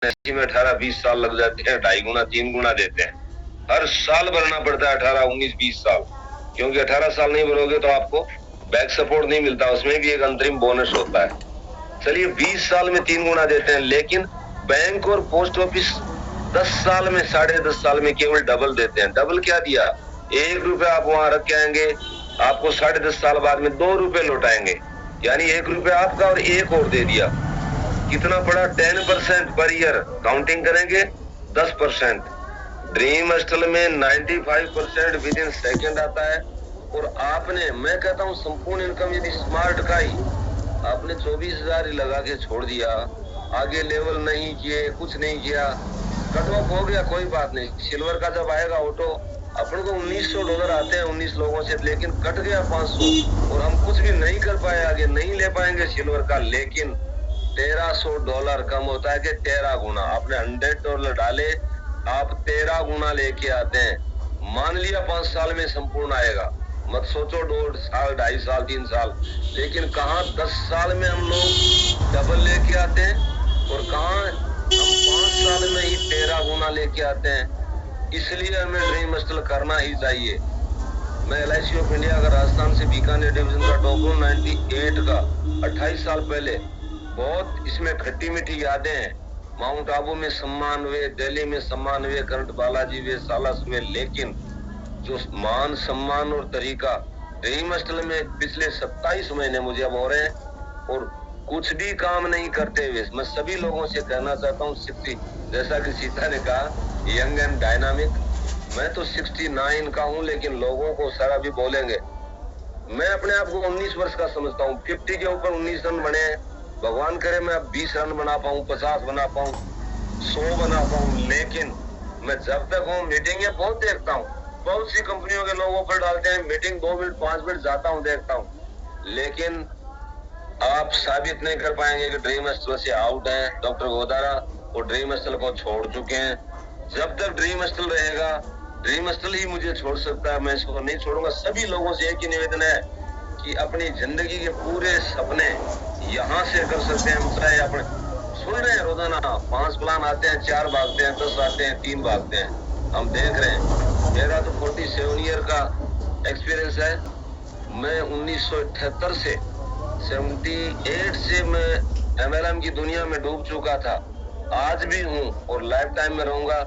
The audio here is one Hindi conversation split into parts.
एलआईसी में 18-20 साल लग जाते हैं, 2.5 गुना 3 गुना देते हैं। हर साल भरना पड़ता है 18, 19, 20 साल, क्योंकि 18 साल नहीं भरोगे तो आपको बैक सपोर्ट नहीं मिलता, उसमें भी एक अंतरिम बोनस होता है। चलिए 20 साल में 3 गुना देते हैं, लेकिन बैंक और पोस्ट ऑफिस 10 साल में 10.5 साल में केवल डबल देते हैं। डबल क्या दिया? 1 रुपया आप वहां रख के आएंगे, आपको 10.5 साल बाद में 2 रुपए लौटाएंगे, यानी 1 रुपया आपका और 1 और दे दिया। कितना पड़ा? 10% पर ईयर। काउंटिंग करेंगे 10%। ड्रीम हॉस्टल में 95% विद इन सेकेंड आता है। और आपने, मैं कहता हूँ संपूर्ण इनकम यदि स्मार्ट का ही आपने 24,000 ही लगा के छोड़ दिया, आगे लेवल नहीं किए, कुछ नहीं किया, कट ऑफ हो गया, कोई बात नहीं। सिल्वर का जब आएगा ऑटो, अपन को $1900 आते हैं 19 लोगों से, लेकिन कट गया 500 और हम कुछ भी नहीं कर पाए, आगे नहीं ले पाएंगे सिल्वर का। लेकिन $1300 कम होता है कि 13 गुना। आपने $100 डाले, आप 13 गुना लेके आते हैं। मान लिया 5 साल में संपूर्ण आएगा, मत सोचो 2 साल 2.5 साल 3 साल, लेकिन कहाँ 10 साल में हम लोग डबल लेके आते हैं और कहाँ हम 5 साल में ही 13 गुना लेके आते हैं। इसलिए हमें ड्रीम हॉस्टल करना ही चाहिए। मैं एलआईसी ऑफ इंडिया का राजस्थान से बीकानेर डिवीजन का टॉप हूँ, 98 का, 28 साल पहले। बहुत इसमें खट्टी मीठी यादें हैं। माउंट आबू में सम्मान हुए, दिल्ली में सम्मान हुए, करंट बालाजी हुए, सालास हुए, लेकिन जो मान सम्मान और तरीका ड्रीम हॉस्टल में पिछले 27 महीने मुझे अब हो रहे हैं और कुछ भी काम नहीं करते हुए मैं सभी लोगों से कहना चाहता हूँ, 60, जैसा कि सीता ने कहा, यंग एंड डायनामिक। मैं तो 69 का हूँ, लेकिन लोगों को सारा भी बोलेंगे। मैं अपने आप को 19 वर्ष का समझता हूँ। 50 के ऊपर 19 रन बने हैं। भगवान करे मैं अब 20 रन बना पाऊँ, 50 बना पाऊँ, 100 बना पाऊँ, लेकिन मैं जब तक हूँ मीटिंगें बहुत देखता हूँ, बहुत सी कंपनियों के लोग ऑफर डालते हैं, मीटिंग 2 मिनट 5 मिनट जाता हूँ, देखता हूँ, लेकिन आप साबित नहीं कर पाएंगे कि ड्रीम हॉस्टल से आउट है। डॉक्टर गोदारा और ड्रीम हॉस्टल को छोड़ चुके हैं। जब तक ड्रीम हॉस्टल रहेगा, ड्रीम हॉस्टल ही मुझे छोड़ सकता है, मैं इसको नहीं छोड़ूंगा। सभी लोगों से एक ही निवेदन है कि अपनी जिंदगी के पूरे सपने यहाँ से कर सकते हैं। हम चाहे अपने सुन रहे हैं रोजाना 5 प्लान आते हैं, 4 भागते हैं, 10 आते हैं, 3 भागते हैं, हम देख रहे हैं। मेरा तो 47 ईयर का एक्सपीरियंस है। मैं 1978 से 78 से मैं MLM की दुनिया में डूब चुका था, आज भी हूँ और लाइफ टाइम में रहूंगा।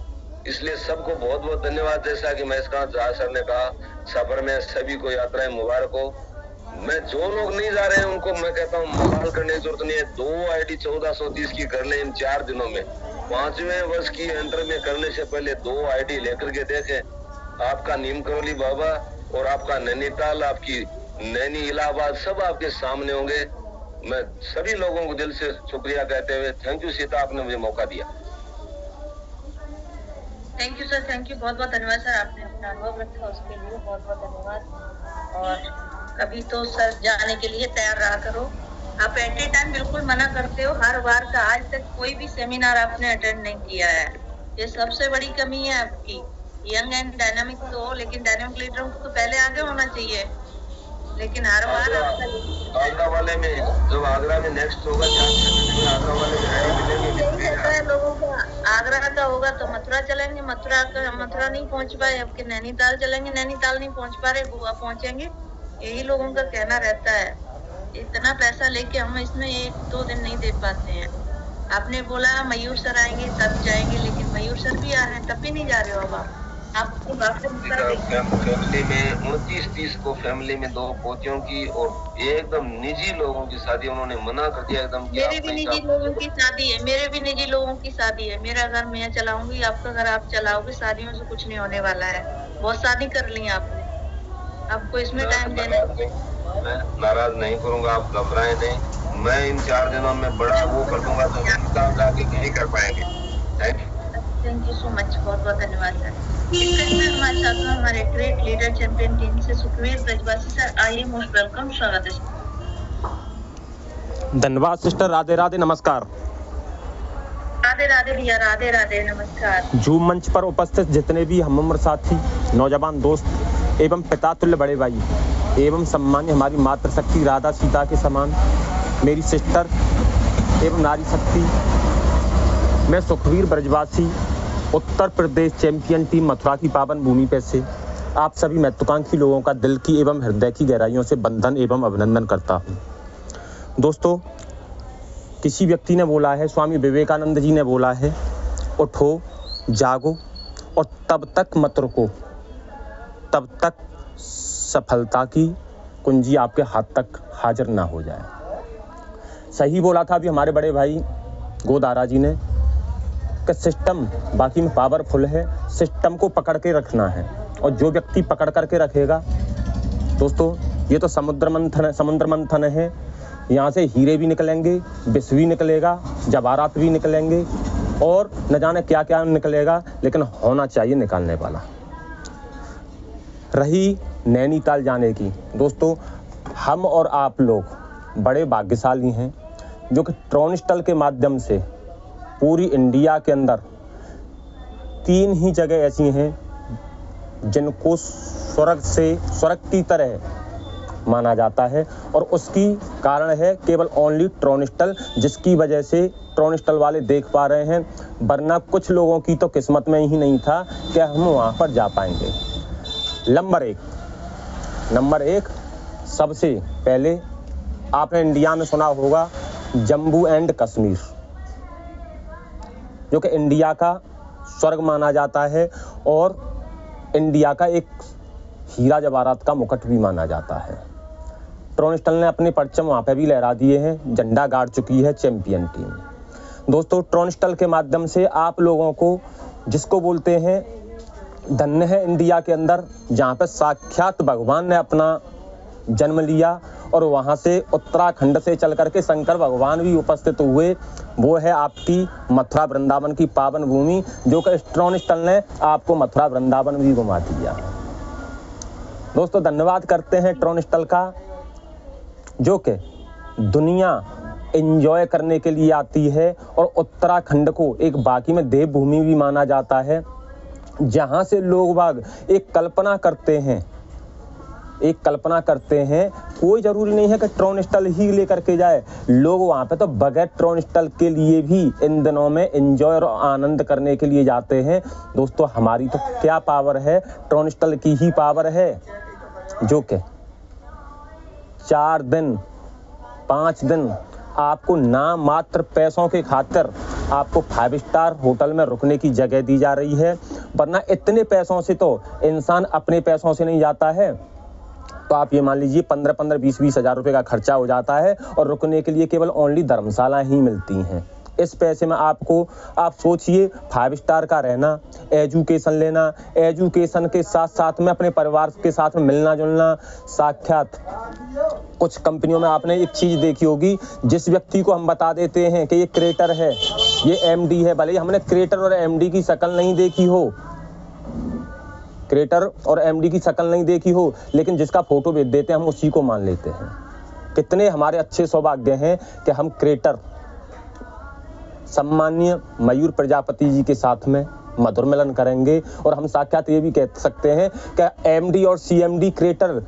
इसलिए सबको बहुत बहुत धन्यवाद। जैसा कि महेश झा सर ने कहा, सफर में सभी को यात्राएं मुबारक हो। मैं जो लोग नहीं जा रहे हैं उनको मैं कहता हूँ मलाल करने की जरूरत नहीं है। 2 आईडी 1430 की कर ले इन 4 दिनों में। 5वें वर्ष की एंटर में करने से पहले 2 आईडी लेकर के देखें। आपका नीम करौली बाबा और आपका नैनीताल, आपकी नैनी इलाहाबाद सब आपके सामने होंगे। मैं सभी लोगों को दिल से शुक्रिया कहते हुए थैंक यू सीता, आपने मुझे मौका दिया। Thank you sir, thank you, बहुत बहुत धन्यवाद सर, आपने अपना अनुभव रखा उसके लिए बहुत बहुत धन्यवाद। और कभी तो सर जाने के लिए तैयार रहा करो। आप एट ए टाइम बिल्कुल मना करते हो हर बार का। आज तक कोई भी सेमिनार आपने अटेंड नहीं किया है, ये सबसे बड़ी कमी है आपकी। यंग एंड डायनामिक तो हो, लेकिन डायनामिक लीडरों को तो पहले आगे होना चाहिए, लेकिन हर बार आगरा वाले में जब आगरा में नेक्स्ट होगा, आगरा वाले में लोगों का आगरा का होगा तो मथुरा चलेंगे, मथुरा नहीं पहुंच पाए, अब के नैनीताल चलेंगे, नैनीताल नहीं पहुंच पा रहे, गोवा पहुंचेंगे। यही लोगों का कहना रहता है। इतना पैसा लेके हम इसमें 1-2 दिन नहीं दे पाते हैं। आपने बोला मयूर सर आएंगे तब जाएंगे, लेकिन मयूर सर भी आ रहे हैं तब भी नहीं जा रहे हो। अब आपको फैमिली में 29-30 को फैमिली में 2 पोतियों की और एकदम निजी लोगों की शादी उन्होंने मना कर दिया एकदम। मेरे भी निजी लोगों की शादी है, मेरे भी निजी लोगों की शादी है। मेरा घर मैं चलाऊंगी, आपका घर आप चलाओगे। शादियों से कुछ नहीं होने वाला है। बहुत शादी कर ली आपने, आपको इसमें टाइम देना। मैं नाराज नहीं करूंगा, आप घबराएं नहीं। मैं इन 4 दिनों में बड़ा वो कर दूंगा तो काम जाके नहीं कर पाएंगे। थैंक यू सो मच, बहुत बहुत धन्यवाद सर। हमारे साथ में हमारे ग्रेट लीडर चैंपियन टीम से सुखवीर ब्रजवासी सर, आइए, मोस्ट वेलकम, स्वागत है। धन्यवाद सिस्टर, राधे राधे, नमस्कार। राधे राधे भैया, राधे राधे, नमस्कार। जूम मंच पर उपस्थित जितने भी हम उम्र साथी, नौजवान दोस्त एवं पिता तुल्य बड़े भाई एवं सम्मान्य हमारी मातृशक्ति राधा सीता के समान मेरी सिस्टर एवं नारी शक्ति मैं सुखवीर ब्रजवासी, उत्तर प्रदेश चैंपियन टीम मथुरा की पावन भूमि पे से आप सभी महत्वाकांक्षी लोगों का दिल की एवं हृदय की गहराइयों से बंधन एवं अभिनंदन करता हूँ। दोस्तों, किसी व्यक्ति ने बोला है, स्वामी विवेकानंद जी ने बोला है, उठो, जागो और तब तक मत रुको, तब तक सफलता की कुंजी आपके हाथ तक हाजिर ना हो जाए। सही बोला था अभी हमारे बड़े भाई गोदारा जी ने कि सिस्टम बाकी में पावरफुल है, सिस्टम को पकड़ के रखना है, और जो व्यक्ति पकड़ करके रखेगा, दोस्तों ये तो समुद्र मंथन है, यहाँ से हीरे भी निकलेंगे, विष भी निकलेगा, जवाहरात भी निकलेंगे और न जाने क्या क्या निकलेगा, लेकिन होना चाहिए निकालने वाला। रही नैनीताल जाने की, दोस्तों हम और आप लोग बड़े भाग्यशाली हैं जो कि ट्रॉनिस्टल के माध्यम से पूरी इंडिया के अंदर 3 ही जगह ऐसी हैं जिनको स्वर्ग की तरह माना जाता है, और उसकी कारण है केवल ओनली ट्रॉनिस्टल, जिसकी वजह से ट्रॉनिस्टल वाले देख पा रहे हैं, वरना कुछ लोगों की तो किस्मत में ही नहीं था कि हम वहाँ पर जा पाएंगे। नंबर एक सबसे पहले आपने इंडिया में सुना होगा जम्मू एंड कश्मीर, जो कि इंडिया का स्वर्ग माना जाता है और इंडिया का एक हीरा जवाहरात का मुकुट भी माना जाता है। ट्रॉनिस्टल ने अपने परचम वहाँ पे भी लहरा दिए हैं, झंडा गाड़ चुकी है चैंपियन टीम। दोस्तों, ट्रॉनिस्टल के माध्यम से आप लोगों को, जिसको बोलते हैं धन्य है इंडिया के अंदर, जहाँ पे साक्षात भगवान ने अपना जन्म लिया, और वहाँ से उत्तराखंड से चल करके शंकर भगवान भी उपस्थित हुए, वो है आपकी मथुरा वृंदावन की पावन भूमि, जो कि ट्रॉनिस्टल ने आपको मथुरा वृंदावन भी घुमा दिया। दोस्तों, धन्यवाद करते हैं ट्रॉनिस्टल का, जो कि दुनिया एंजॉय करने के लिए आती है, और उत्तराखंड को एक बाकी में देवभूमि भी माना जाता है, जहाँ से लोग बाग एक कल्पना करते हैं, कोई ज़रूरी नहीं है कि ट्रॉनिस्टल ही लेकर के जाए, लोग वहाँ पे तो बगैर ट्रॉनिस्टल के लिए भी इन दिनों में एंजॉय और आनंद करने के लिए जाते हैं। दोस्तों, हमारी तो क्या पावर है, ट्रॉनिस्टल की ही पावर है, जो कि 4 दिन 5 दिन आपको नाम मात्र पैसों के खातिर आपको 5 स्टार होटल में रुकने की जगह दी जा रही है, वरना इतने पैसों से तो इंसान अपने पैसों से नहीं जाता है। तो आप ये मान लीजिए 15-15, 20-20 हज़ार रुपये का खर्चा हो जाता है, और रुकने के लिए केवल ओनली धर्मशाला ही मिलती हैं। इस पैसे में आप सोचिए 5 स्टार का रहना, एजुकेशन लेना, एजुकेशन के साथ साथ में अपने परिवार के साथ में मिलना जुलना। साक्षात कुछ कंपनियों में आपने एक चीज़ देखी होगी, जिस व्यक्ति को हम बता देते हैं कि ये क्रिएटर है, ये एमडी है, भले ही हमने क्रिएटर और एमडी की शक्ल नहीं देखी हो, लेकिन जिसका फोटो भेज देते हैं हम उसी को मान लेते हैं। कितने हमारे अच्छे सौभाग्य हैं कि हम क्रिएटर सम्माननीय मयूर प्रजापति जी के साथ में मधुर मिलन करेंगे, और हम साक्षात ये भी कह सकते हैं कि एमडी और सीएमडी क्रिएटर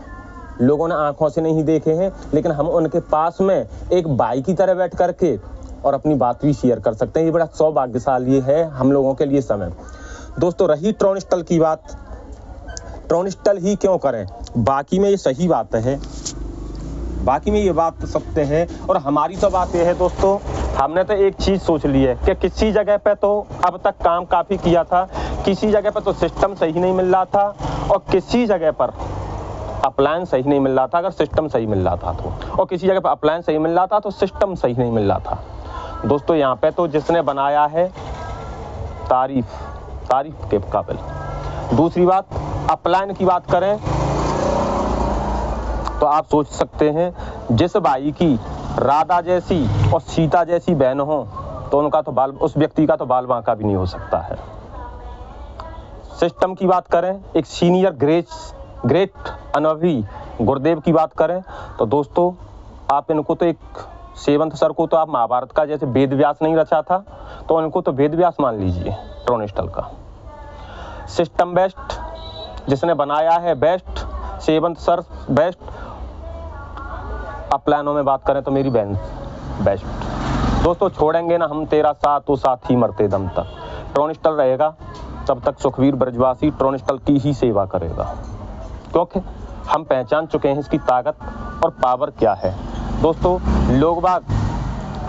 लोगों ने आंखों से नहीं देखे हैं, लेकिन हम उनके पास में एक भाई की तरह बैठ करके और अपनी बात भी शेयर कर सकते हैं। ये बड़ा सौभाग्यशाली है हम लोगों के लिए समय। दोस्तों, रही ट्रॉनिस्टल की बात, ट्रॉनिस्टल ही क्यों करें, बाकी में ये सही बात है, बाकी में ये बात सत्य है, और हमारी तो बात ये है दोस्तों, हमने तो एक चीज़ सोच ली है कि किसी जगह पे तो अब तक काम काफ़ी किया था, किसी जगह पे तो सिस्टम सही नहीं मिल रहा था, और किसी जगह पर अप्लायंस सही नहीं मिल रहा था अगर सिस्टम सही मिल रहा था तो, और किसी जगह पर अप्लायंस सही मिल रहा था तो सिस्टम सही नहीं मिल रहा था। दोस्तों, यहाँ पे तो जिसने बनाया है तारीफ के काबिल। दूसरी बात, अप्लायन की बात करें तो आप सोच सकते हैं, जिस भाई की राधा जैसी और सीता जैसी बहन हो तो उनका तो उस व्यक्ति का तो बाल बांका भी नहीं हो सकता है। सिस्टम की बात करें, एक सीनियर ग्रेट अनुभवी गुरुदेव की बात करें तो दोस्तों, आप इनको तो एक सेवंत सर को तो आप महाभारत का जैसे वेद व्यास नहीं रचा था, तो उनको तो वेद व्यास मान लीजिए ट्रॉनिस्टल का। सिस्टम बेस्ट, जिसने बनाया है बेस्ट, सेवंत सर बेस्ट, अप्लायनों में बात करें तो मेरी बहन बेस्ट। दोस्तों छोड़ेंगे ना हम तेरा साथ, तो साथ ही मरते दम तक। ट्रोनिस्टल रहेगा तब तक सुखवीर ब्रजवासी ट्रोनिस्टल की ही सेवा करेगा, क्योंकि हम पहचान चुके हैं इसकी ताकत और पावर क्या है। दोस्तों लोग बाग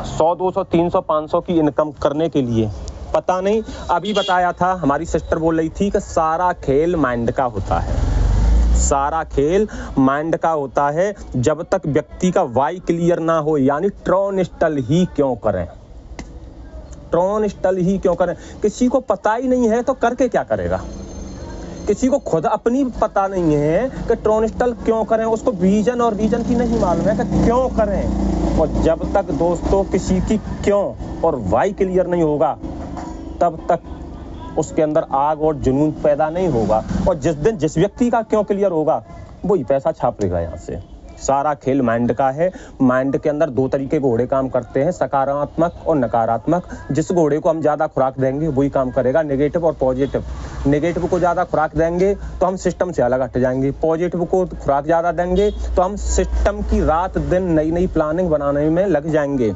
100, 200, 300, 500 की इनकम करने के लिए, पता नहीं, अभी बताया था हमारी सिस्टर बोल रही थी कि सारा खेल माइंड का होता है, सारा खेल माइंड का होता है। जब तक व्यक्ति का वाई क्लियर ना हो, यानी ट्रोनिस्टल ही क्यों करें, ट्रोनिस्टल ही क्यों करें। किसी को पता ही नहीं है तो करके क्या करेगा, किसी को खुद अपनी पता नहीं है कि ट्रोनिस्टल क्यों करें, उसको विजन और रीजन की नहीं मालूम है कि क्यों करें। और जब तक दोस्तों किसी की क्यों और वाई क्लियर नहीं होगा, तब तक उसके अंदर आग और जुनून पैदा नहीं होगा। और जिस दिन जिस व्यक्ति का क्यों क्लियर होगा, वही पैसा छापेगा यहाँ से। सारा खेल माइंड का है। माइंड के अंदर दो तरीके के घोड़े काम करते हैं, सकारात्मक और नकारात्मक। जिस घोड़े को हम ज़्यादा खुराक देंगे वही काम करेगा, नेगेटिव और पॉजिटिव। नेगेटिव को ज़्यादा खुराक देंगे तो हम सिस्टम से अलग हट जाएंगे, पॉजिटिव को खुराक ज़्यादा देंगे तो हम सिस्टम की रात दिन नई नई प्लानिंग बनाने में लग जाएंगे।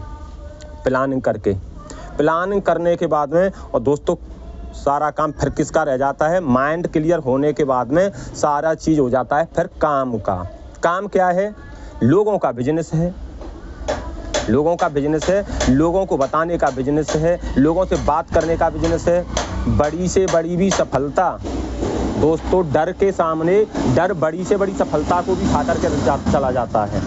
प्लानिंग करने के बाद में, और दोस्तों सारा काम फिर किसका रह जाता है, माइंड क्लियर होने के बाद में सारा चीज़ हो जाता है फिर काम का। काम क्या है, लोगों का बिजनेस है, लोगों का बिजनेस है, लोगों को बताने का बिजनेस है, लोगों से बात करने का बिजनेस है। बड़ी से बड़ी भी सफलता दोस्तों, डर के सामने, डर बड़ी से बड़ी सफलता को भी खा करके चला जाता है।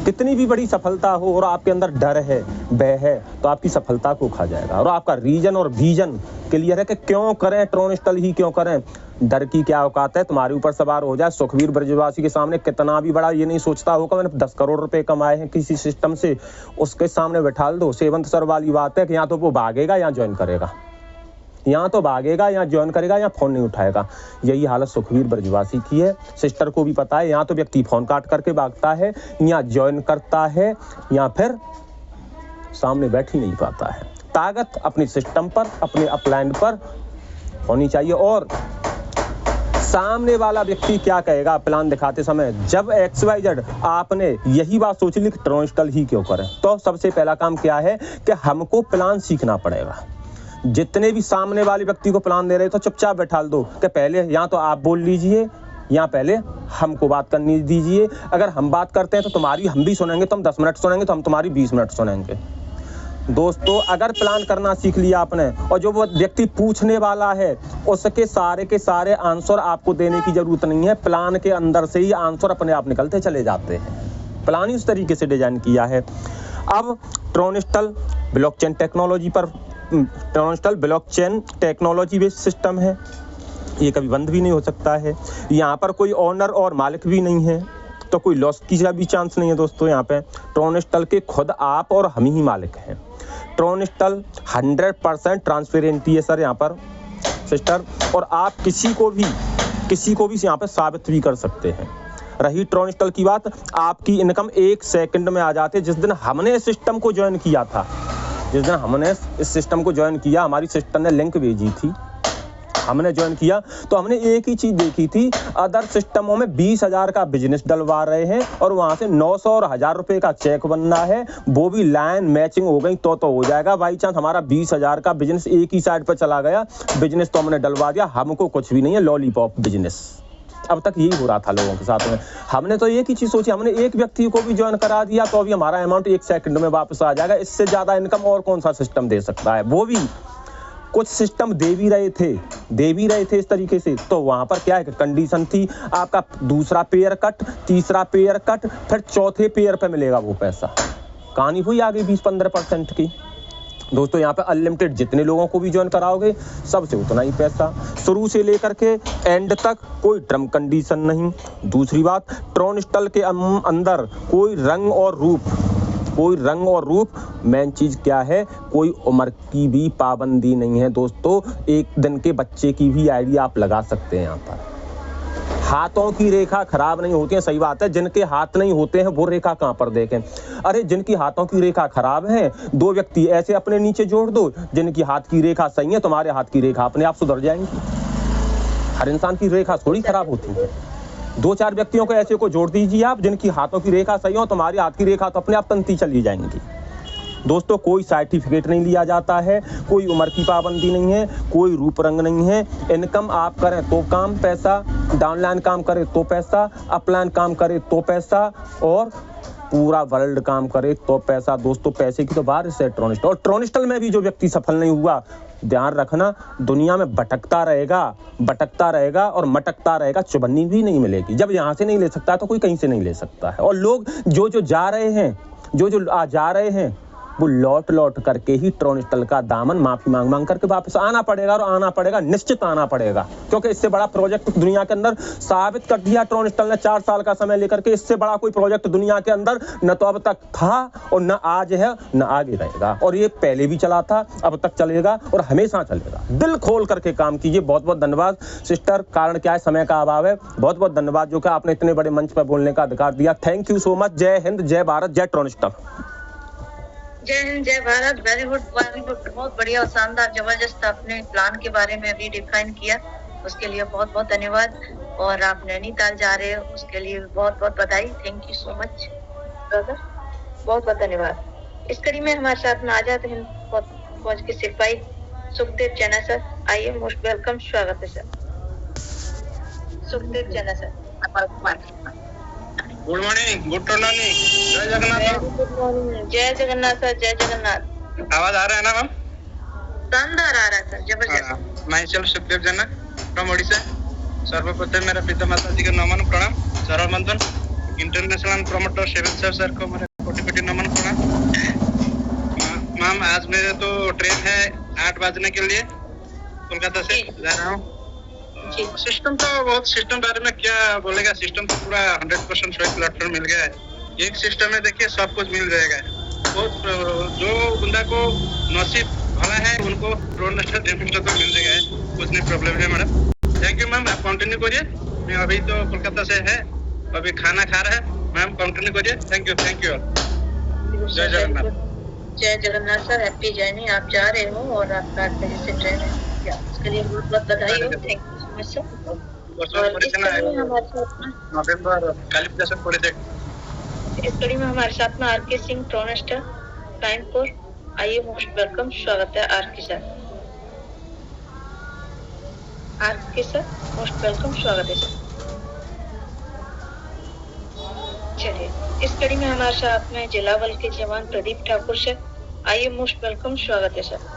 कितनी भी बड़ी सफलता हो और आपके अंदर डर है, भय है, तो आपकी सफलता को खा जाएगा। और आपका रीजन और विजन क्लियर है कि क्यों करें, ट्रोनिस्टल ही क्यों करें। डर की क्या औकात है, तुम्हारे ऊपर सवार हो जाए। सुखवीर ब्रजवासी के सामने कितना भी बड़ा ये नहीं सोचता होगा मैंने 10 करोड़ रुपए कमाए हैं किसी सिस्टम से, उसके सामने बैठा दो। सेवंत सर वाली बात है कि यहाँ तो वो भागेगा या ज्वाइन करेगा, यहाँ तो भागेगा या ज्वाइन करेगा या फोन नहीं उठाएगा। यही हालत सुखवीर ब्रजवासी की है। सिस्टर को भी पता है, यहाँ तो व्यक्ति फोन काट करके भागता है, यहाँ ज्वाइन करता है, या फिर सामने बैठ ही नहीं पाता है। ताकत अपने सिस्टम पर, अपने अपलाइन पर होनी चाहिए। और सामने वाला व्यक्ति क्या कहेगा प्लान दिखाते समय, जब XYZ आपने यही बात सोच ली कि ट्रोनिस्टल ही क्यों करें, तो सबसे पहला काम क्या है कि हमको प्लान सीखना पड़ेगा। जितने भी सामने वाले व्यक्ति को प्लान दे रहे तो चुपचाप बैठा दो कि पहले या तो आप बोल लीजिए या पहले हमको बात करनी दीजिए। अगर हम बात करते हैं तो तुम्हारी हम भी सुनेंगे, तो हम 10 मिनट सुनेंगे तो हम तुम्हारी 20 मिनट सुनेंगे। दोस्तों अगर प्लान करना सीख लिया आपने, और जो वो व्यक्ति पूछने वाला है उसके सारे के सारे आंसर आपको देने की जरूरत नहीं है। प्लान के अंदर से ही आंसर अपने आप निकलते चले जाते हैं। प्लान ही उस तरीके से डिजाइन किया है। अब ट्रोनिस्टल ब्लॉकचेन टेक्नोलॉजी पर, ट्रोनिस्टल ब्लॉकचेन टेक्नोलॉजी बेस्ड सिस्टम है, ये कभी बंद भी नहीं हो सकता है। यहाँ पर कोई ओनर और मालिक भी नहीं है, तो कोई लॉस की भी चांस नहीं है दोस्तों। यहाँ पे ट्रोनिस्टल के खुद आप और हम ही मालिक हैं। ट्रोनिस्टल 100% ट्रांसपेरेंटी है सर यहाँ पर सिस्टर, और आप किसी को भी यहाँ पे साबित भी कर सकते हैं। रही ट्रोनिस्टल की बात, आपकी इनकम 1 सेकंड में आ जाती है। जिस दिन हमने इस सिस्टम को ज्वाइन किया था, जिस दिन हमने इस सिस्टम को ज्वाइन किया, हमारी सिस्टर ने लिंक भेजी थी, हमने ज्वाइन किया तो हमने एक ही चीज देखी थी, अदर सिस्टमों में 20,000 का बिजनेस डलवा रहे हैं और वहां से 900 और 1000 रुपए का चेक बनना है, वो भी लाइन मैचिंग हो गई तो हो जाएगा। बाई चांस हमारा 20,000 का बिजनेस एक ही साइड पर चला गया, बिजनेस तो हमने डलवा दिया, हमको कुछ भी नहीं है, लॉलीपॉप बिजनेस। अब तक यही हो रहा था लोगों के साथ में। हमने तो एक ही चीज सोची, हमने एक व्यक्ति को भी ज्वाइन करा दिया तो अभी हमारा अमाउंट 1 सेकंड में वापस आ जाएगा। इससे ज्यादा इनकम और कौन सा सिस्टम दे सकता है। वो भी कुछ सिस्टम दे भी रहे थे इस तरीके से, तो वहां पर क्या है कि कंडीशन थी, आपका दूसरा पेयर कट, तीसरा पेयर कट, फिर चौथे पेयर पे मिलेगा वो पैसा। कहानी हुई आगे 20-15% की। दोस्तों यहाँ पे अनलिमिटेड जितने लोगों को भी ज्वाइन कराओगे सबसे उतना ही पैसा, शुरू से लेकर के एंड तक, कोई टर्म कंडीशन नहीं। दूसरी बात, ट्रोनिस्टल के अंदर कोई रंग और रूप, मेन चीज क्या है, कोई उम्र की भी पाबंदी नहीं है दोस्तों। एक दिन के बच्चे की भी आईडी आप लगा सकते हैं यहाँ पर। हाथों की रेखा खराब नहीं होती है, सही बात है, जिनके हाथ नहीं होते हैं वो रेखा कहाँ पर देखें। अरे जिनकी हाथों की रेखा खराब है, 2 व्यक्ति ऐसे अपने नीचे जोड़ दो, जिनकी हाथ की रेखा सही है, तुम्हारे हाथ की रेखा अपने आप सुधर जाएंगी। हर इंसान की रेखा थोड़ी खराब होती है। 2-4 व्यक्तियों को ऐसे को जोड़ दीजिए आप, जिनकी हाथों की रेखा सही हो, तुम्हारी हाथ की रेखा तो अपने आप तंती चली जाएंगी। दोस्तों कोई सर्टिफिकेट नहीं लिया जाता है, कोई उम्र की पाबंदी नहीं है, कोई रूप रंग नहीं है। इनकम आप करें तो काम पैसा, डाउनलाइन काम करे तो पैसा, अपलाइन काम करे तो पैसा और पूरा वर्ल्ड काम करे तो पैसा। दोस्तों पैसे की तो बारिश है ट्रोनिस्टल, और ट्रोनिस्टल में भी जो व्यक्ति सफल नहीं हुआ, ध्यान रखना दुनिया में भटकता रहेगा और मटकता रहेगा, चुभन्नी भी नहीं मिलेगी। जब यहाँ से नहीं ले सकता तो कोई कहीं से नहीं ले सकता है। और लोग जो जा रहे हैं, जो जा रहे हैं, वो लौट करके ही ट्रोनिस्टल का दामन माफी मांग करके वापस आना पड़ेगा, और आना पड़ेगा, निश्चित आना पड़ेगा, क्योंकि इससे बड़ा प्रोजेक्ट दुनिया के अंदर साबित कर दिया ट्रोनिस्टल ने 4 साल का समय लेकर के। इससे बड़ा कोई प्रोजेक्ट दुनिया के अंदर न तो अब तक था और न आज है न आगे रहेगा, और ये पहले भी चला था, अब तक चलेगा और हमेशा चलेगा। दिल खोल करके काम कीजिए। बहुत बहुत धन्यवाद सिस्टर, कारण क्या है समय का अभाव है। बहुत बहुत धन्यवाद जो कि आपने इतने बड़े मंच पर बोलने का अधिकार दिया। Thank you so much. जय हिंद, जय भारत, जय ट्रोनिस्टल। जय हिंद, जय भारत। वेरी गुड, बहुत बढ़िया और शानदार जबरदस्त आपने प्लान के बारे में अभी डिफाइन किया, उसके लिए बहुत बहुत धन्यवाद। और आप नैनीताल जा रहे हो उसके लिए बहुत बहुत बधाई। Thank you so much brother, बहुत बहुत धन्यवाद। इस कड़ी में हमारे साथ में आजाद हिंद फौज के सिपाही सुखदेव जैना सर, आइए, मोस्ट वेलकम, स्वागत है सर। सुखदेव जैना sir. Good morning, good morning, जय जगन्नाथ। गुड मॉर्निंग, जय जगन्नाथ सर, जय जगन्नाथ। आवाज आ रहा है ना मैम? शानदार आ रहा है सर, जबरदस्त। मैं सुखदेव जैना फ्रॉम ओडिशा। सर्वप्रथम मेरा पिता माता जी का नमन प्रणाम, सरल मंथन इंटरनेशनल प्रमोटर सेवन सर को मेरा कोटि कोटि नमन प्रणाम। मैम आज मेरे तो ट्रेन है 8 बजने के लिए, कोलकाता से जा रहा हूँ। सिस्टम तो बहुत, सिस्टम बारे में क्या बोलेगा, सिस्टम तो पूरा 100% सही प्लेटफॉर्म मिल गया है। एक सिस्टम में देखिए सब कुछ मिल जाएगा। बहुत जो बंदा को नसीब भला है उनको ट्रोनिस्टल तो मिल जाएगा, कुछ नहीं प्रॉब्लम है मैडम। थैंक यू मैम, आप कंटिन्यू करिए। मैं अभी तो कोलकाता से है, अभी खाना खा रहा है। मैम कंटिन्यू करिए। Thank you, thank you. जय जगन्नाथ। जय जगन्नाथ सर, हैप्पी जर्नी। आप जा रहे हो और आपका 8 बजे से ट्रेन है, उसके लिए बहुत बहुत बधाई हो। Thank you so much sir. इस कड़ी में हमारे साथ में आर.के. सिंह ट्रोनिस्टल काइमपुर, आइए, मोस्ट वेलकम, स्वागत है R K. Sir. R K. Sir, most welcome, स्वागत है सर। चलिए, इस कड़ी में हमारे साथ में जिला बल के जवान प्रदीप ठाकुर सर, आइए, मोस्ट वेलकम, स्वागत है सर।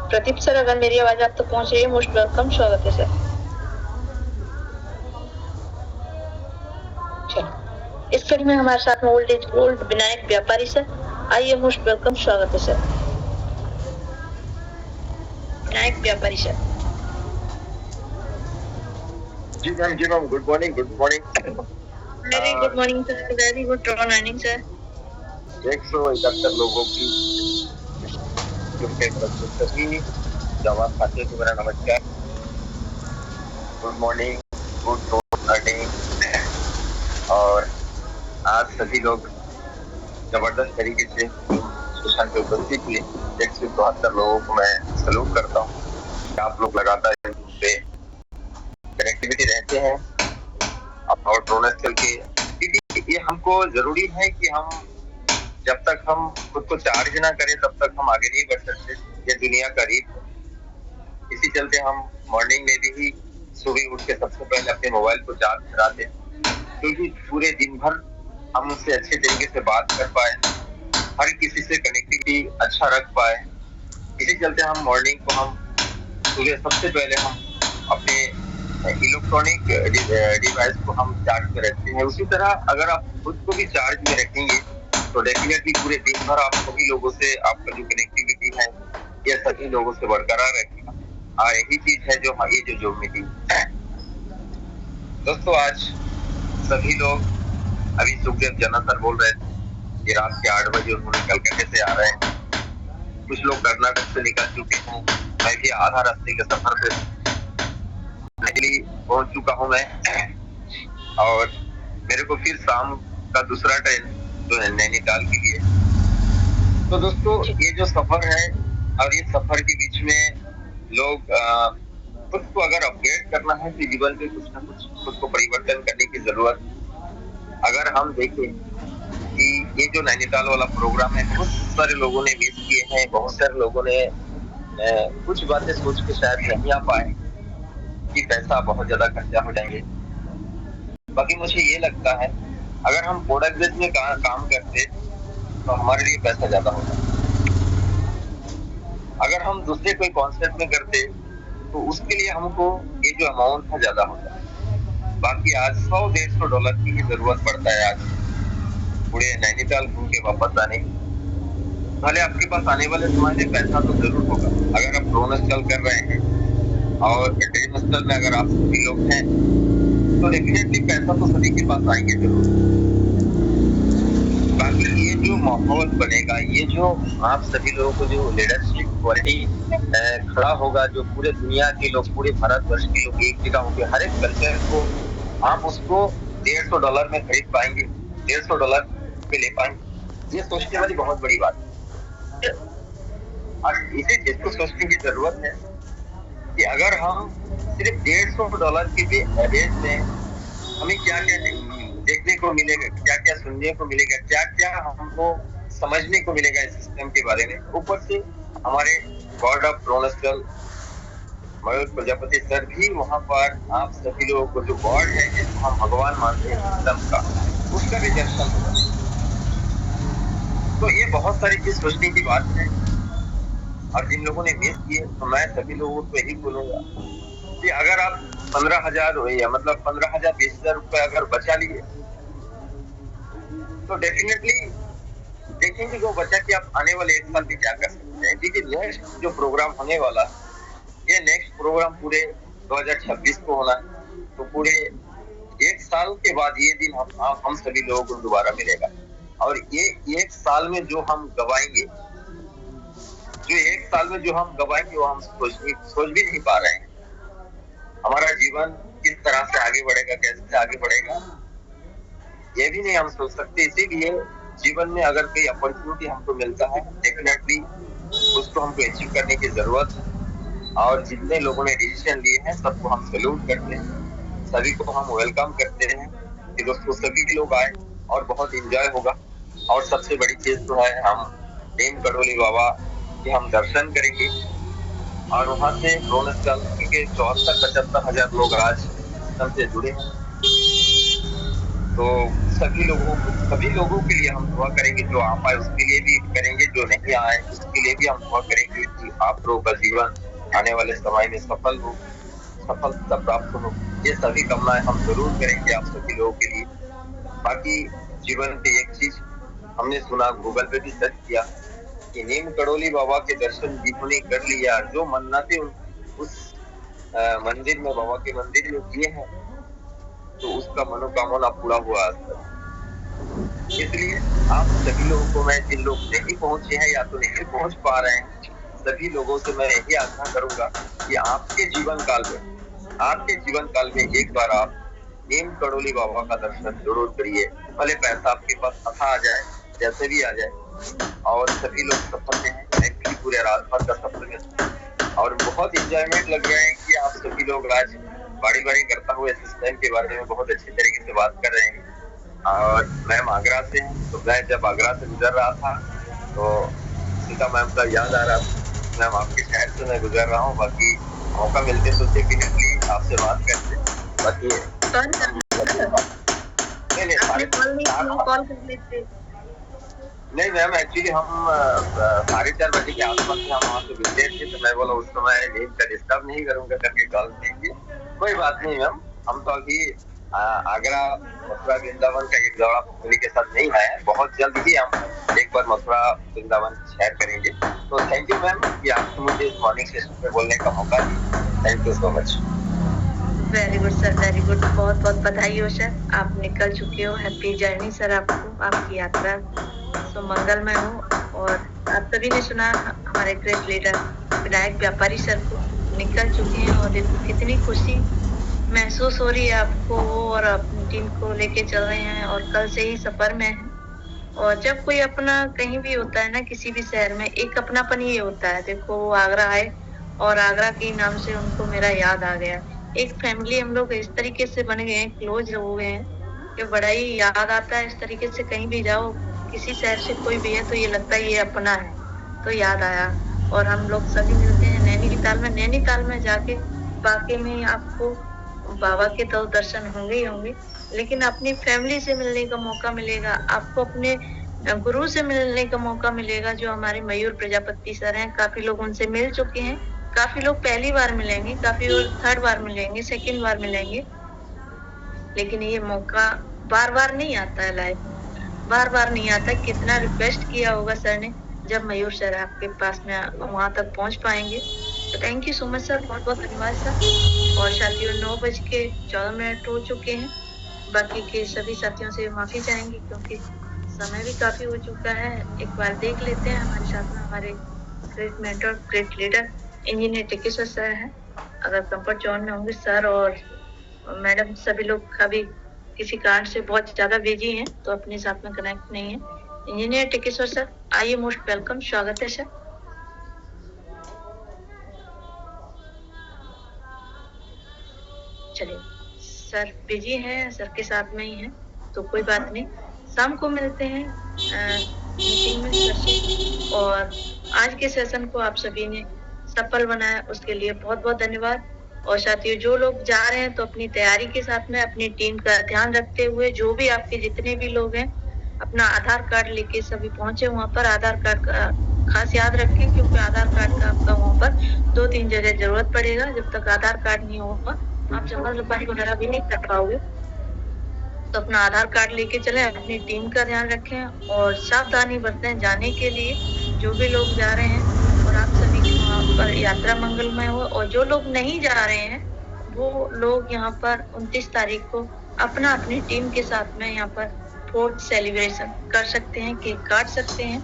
प्रदीप सर, अगर मेरी आवाज आप तक पहुंच रही है, मोस्ट वेलकम, स्वागत है सर। चलो, इस कड़ी में हमारे साथ में old age gold Vinayak Vyapari sir, आइए, मोस्ट वेलकम, स्वागत है सर। विनायक व्यापारी सर। जी ma'am, good morning, good morning. Very good morning sir, very good morning sir. 171 लोगों की सभी जवान साथियों को मेरा नमस्कार, गुड मॉर्निंग, गुड मॉर्निंग। और आज सभी लोग जबरदस्त तरीके से सेशन पे उपस्थित हुए। 172 लोगों को मैं सैल्यूट करता हूँ। आप लोग लगातार पे कनेक्टिविटी रहते हैं और ट्रोनिस्टल के, ये हमको जरूरी है कि हम जब तक हम खुद को चार्ज ना करें तब तक हम आगे नहीं बढ़ सकते। ये दुनिया का रीत है, इसी चलते हम मॉर्निंग में भी सुबह उठ के सबसे पहले अपने मोबाइल को चार्ज कराते हैं, क्योंकि पूरे दिन भर हम उससे अच्छे तरीके से बात कर पाए, हर किसी से कनेक्टिविटी अच्छा रख पाए। इसी चलते हम मॉर्निंग को हम सुबह सबसे पहले हम अपने इलेक्ट्रॉनिक डिवाइस को हम चार्ज में रखते हैं। उसी तरह अगर आप खुद को भी चार्ज में रखेंगे तो डेफिनेटली पूरे दिन भर आप सभी लोगों से आपका जो कनेक्टिविटी है ये सभी लोगों से बरकरार रहेगा। यही चीज है जो ये जो मीटिंग। दोस्तों आज सभी लोग, अभी सुखदेव जना सर बोल रहे थे कि रात के 8 बजे उन्होंने कलकत्ते से आ रहे हैं, कुछ लोग कर्नाटक से निकल चुके हैं, मैं भी आधा रास्ते के सफर पे दिल्ली पहुंच चुका हूं मैं, और मेरे को फिर शाम का दूसरा ट्रेन जो है नैनीताल के लिए। तो दोस्तों ये जो सफर है और ये सफर के बीच में लोग खुद को अगर अपग्रेड करना है तो जीवन में कुछ ना कुछ खुद को परिवर्तन करने की जरूरत। अगर हम देखें कि ये जो नैनीताल वाला प्रोग्राम है, बहुत सारे लोगों ने मिस किए हैं, बहुत सारे लोगों ने कुछ बातें सोच के शायद नहीं आ पाए कि पैसा बहुत ज्यादा खर्चा हो जाएंगे। बाकी मुझे ये लगता है अगर हम प्रोडक्ट बेस में काम करते तो हमारे लिए पैसा ज्यादा होता। अगर हम दूसरे कोई कॉन्सेप्ट में करते तो उसके लिए हमको ये जो अमाउंट था ज्यादा होता। बाकी आज $100-150 की ही जरूरत पड़ता है आज पूरे नैनीताल घूम के वापस आने। भले आपके पास आने वाले समय में पैसा तो जरूर होगा अगर आप प्रोनेस्टल कर रहे हैं और इंटरनेशनल में अगर आप सभी लोग हैं तो डेफिनेटली पैसा तो सभी के पास आएंगे जरूर। बाकी ये जो माहौल बनेगा, ये जो आप सभी लोगों को जो लीडरशिप क्वालिटी खड़ा होगा, जो पूरे दुनिया के लोग, पूरे भारतवर्ष के लोग एक जगह होंगे, हर एक कल्चर को आप उसको $150 में खरीद पाएंगे, $150 पे ले पाएंगे। ये सोचने वाली बहुत बड़ी बात है और इसी चीज को सोचने की जरूरत है कि अगर हम सिर्फ $150 के भी एवरेज में हमें क्या क्या देखने को मिलेगा, क्या क्या सुनने को मिलेगा, क्या क्या हमको समझने को मिलेगा इस सिस्टम के बारे में। ऊपर से हमारे गॉड ऑफ प्रोनेस्टल मयूर प्रजापति सर भी वहाँ पर आप सभी लोगों को जो गॉड है जिसको हम भगवान मानते हैं सिस्टम का, उसका भी दर्शन होगा। तो ये बहुत सारी चीज सोचने की बात है और जिन लोगों ने मिस किए तो मैं सभी लोगों को यही बोलूंगा कि अगर आप 15,000 या मतलब 15,000 20,000 रुपए अगर बचा लिए तो डेफिनेटली देखेंगे वो बचा कि आप आने वाले एक साल में क्या कर सकते हैं। क्योंकि नेक्स्ट जो प्रोग्राम होने वाला ये नेक्स्ट प्रोग्राम पूरे 2026 को होना है। तो पूरे एक साल के बाद ये दिन हम सभी लोगों को दोबारा मिलेगा और ये एक साल में जो हम गवाएंगे, वो हम सोच भी नहीं पा रहे हैं। हमारा जीवन किस तरह से आगे बढ़ेगा, कैसे आगे बढ़ेगा, ये भी नहीं हम सोच सकते। इसीलिए जीवन में अगर कोई अपॉर्चुनिटी हमको मिलता है डेफिनेटली उसको हमको अचीव करने की जरूरत है। और जितने लोगों ने डिसीजन लिए हैं सबको हम सैल्यूट करते हैं, सभी को हम वेलकम करते हैं कि दोस्तों सभी लोग आए और बहुत एंजॉय होगा। और सबसे बड़ी चीज तो है हम नीम करोली बाबा के हम दर्शन करेंगे और वहाँ से प्रोनेस्टल के 74-75 हजार लोग आज हमसे जुड़े हैं। तो सभी लोगों के लिए हम दुआ करेंगे, जो आ पाए उसके लिए भी करेंगे, जो नहीं आए उसके लिए भी हम दुआ करेंगे कि आप लोगों का जीवन आने वाले समय में सफलता प्राप्त हो। ये सभी कामनाएं हम जरूर करेंगे आप सभी लोगों के लिए। बाकी जीवन पे एक चीज हमने सुना, गूगल पे भी सर्च किया कि नीम करोली बाबा के दर्शन जिन्होंने कर लिया, जो मन्नतें उस मंदिर में, बाबा के मंदिर में किए हैं, तो उसका मनोकामना पूरा हुआ। इसलिए आप सभी लोगों को मैं, जिन लोग नहीं पहुंचे हैं या तो नहीं पहुंच पा रहे हैं, सभी लोगों से मैं यही आग्रह करूंगा कि आपके जीवन काल में एक बार आप नीम करोली बाबा का दर्शन जरूर करिए। भले पैसा आपके पास आ जाए, जैसे भी आ जाए, और सभी लोग सफल में हैं। एक्चुअली पूरे रात भर का सफर में और बहुत इंजॉयमेंट लग गया है कि आप सभी लोग आज बाड़ी करता हुए सिस्टम के बारे में बहुत अच्छी तरीके से बात कर रहे हैं। और मैम आगरा से हैं, तो मैं जब आगरा से गुजर रहा था तो सीता मैम का याद आ रहा था। मैम आपके शहर से मैं गुजर रहा हूँ, बाकी मौका मिलते तो डेफिनेटली आपसे बात करते। बाकी नहीं मैम, एक्चुअली हम 4:30 बजे के आसपास में हम वहाँ से गुजरे थे, तो मैं बोला उस समय नींद का डिस्टर्ब नहीं करूंगा करके कॉल कीजिए। कोई बात नहीं मैम, हम तो अभी आगरा मथुरा वृंदावन का एक दौरा फैमिली के साथ नहीं है, बहुत जल्द ही हम एक बार मथुरा वृंदावन शेयर करेंगे। तो थैंक यू मैम कि आपने मुझे इस मॉर्निंग सेशन में बोलने का मौका दिया। Thank you so much. Very good sir, very good. बहुत बहुत बधाई हो सर, आप निकल चुके हो। हैप्पी जर्नी सर आपको, आपकी यात्रा तो मंगलमय हो। और आप सभी ने सुना हमारे great leader Vinayak Vyapari sir को निकल चुके हैं और देखो कितनी खुशी महसूस हो रही है आपको, और अपनी टीम को लेके चल रहे हैं और कल से ही सफर में है। और जब कोई अपना कहीं भी होता है ना, किसी भी शहर में, एक अपनापन ये होता है। देखो वो आगरा आए और आगरा के नाम से उनको मेरा याद आ गया। एक फैमिली हम लोग इस तरीके से बन गए हैं, क्लोज हो गए हैं कि बड़ा ही याद आता है। इस तरीके से कहीं भी जाओ, किसी शहर से कोई भी है तो ये लगता है ये अपना है, तो याद आया। और हम लोग सभी मिलते हैं नैनीताल में जाके वाकई में आपको बाबा के तो दर्शन होंगे ही होंगे, लेकिन अपनी फैमिली से मिलने का मौका मिलेगा, आपको अपने गुरु से मिलने का मौका मिलेगा, जो हमारे मयूर प्रजापति सर हैं। काफी लोग उनसे मिल चुके हैं, काफी लोग पहली बार मिलेंगे, काफी लोग थर्ड बार मिलेंगे, सेकंड बार मिलेंगे, लेकिन ये मौका बार बार नहीं आता है, लाइफ बार बार नहीं आता। कितना रिक्वेस्ट किया होगा सर ने, जब मयूर सर आपके पास में वहां तक पहुंच पाएंगे। तो thank you so much sir, बहुत बहुत धन्यवाद सर। और साथियों 9:14 हो चुके हैं। बाकी के सभी साथियों से माफी चाहेंगे क्योंकि समय भी काफी हो चुका है। एक बार देख लेते हैं, हमारे साथ में हमारे great mentor, great leader engineer Tikeshwar sir हैं। अगर कंफर्ट जोन में होंगे सर और मैडम, सभी लोग अभी किसी कारण से बहुत ज्यादा बिजी हैं तो अपने साथ में कनेक्ट नहीं है। इंजीनियर टिकेश्वर सर आइए, मोस्ट वेलकम, स्वागत है सर। चलिए, सर बिजी हैं, सर के साथ में ही हैं तो कोई बात नहीं, शाम को मिलते हैं मीटिंग में सर से। और आज के सेशन को आप सभी ने सफल बनाया, उसके लिए बहुत बहुत धन्यवाद। और साथियों, जो लोग जा रहे हैं तो अपनी तैयारी के साथ में अपनी टीम का ध्यान रखते हुए, जो भी आपके जितने भी लोग हैं, अपना आधार कार्ड लेके सभी पहुंचे वहां पर। आधार कार्ड का खास याद रखें क्योंकि आधार कार्ड का आपका वहां पर 2-3 जगह जरूरत पड़ेगा। जब तक आधार कार्ड नहीं होगा आप जंगल सफारी वगैरह भी नहीं कर पाओगे। तो अपना आधार कार्ड लेके चले, अपनी टीम का ध्यान रखें और सावधानी बरतें जाने के लिए, जो भी लोग जा रहे हैं। और आप सभी की वहाँ पर यात्रा मंगलमय हो। और जो लोग नहीं जा रहे हैं वो लोग यहाँ पर 29 तारीख को अपनी टीम के साथ में यहाँ पर 4th सेलिब्रेशन कर सकते हैं, केक काट सकते हैं।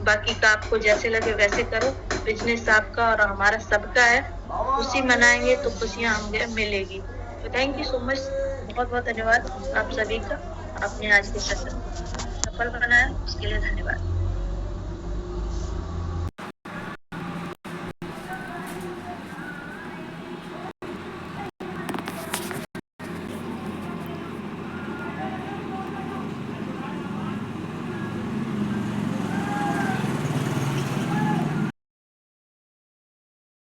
बाकी का आपको जैसे लगे वैसे करो, बिजनेस आपका और हमारा सबका है, खुशी मनाएंगे तो खुशियाँ हमें मिलेगी। तो थैंक यू सो मच, बहुत बहुत धन्यवाद आप सभी का। आपने आज के सेशन सफल बनाया, उसके लिए धन्यवाद।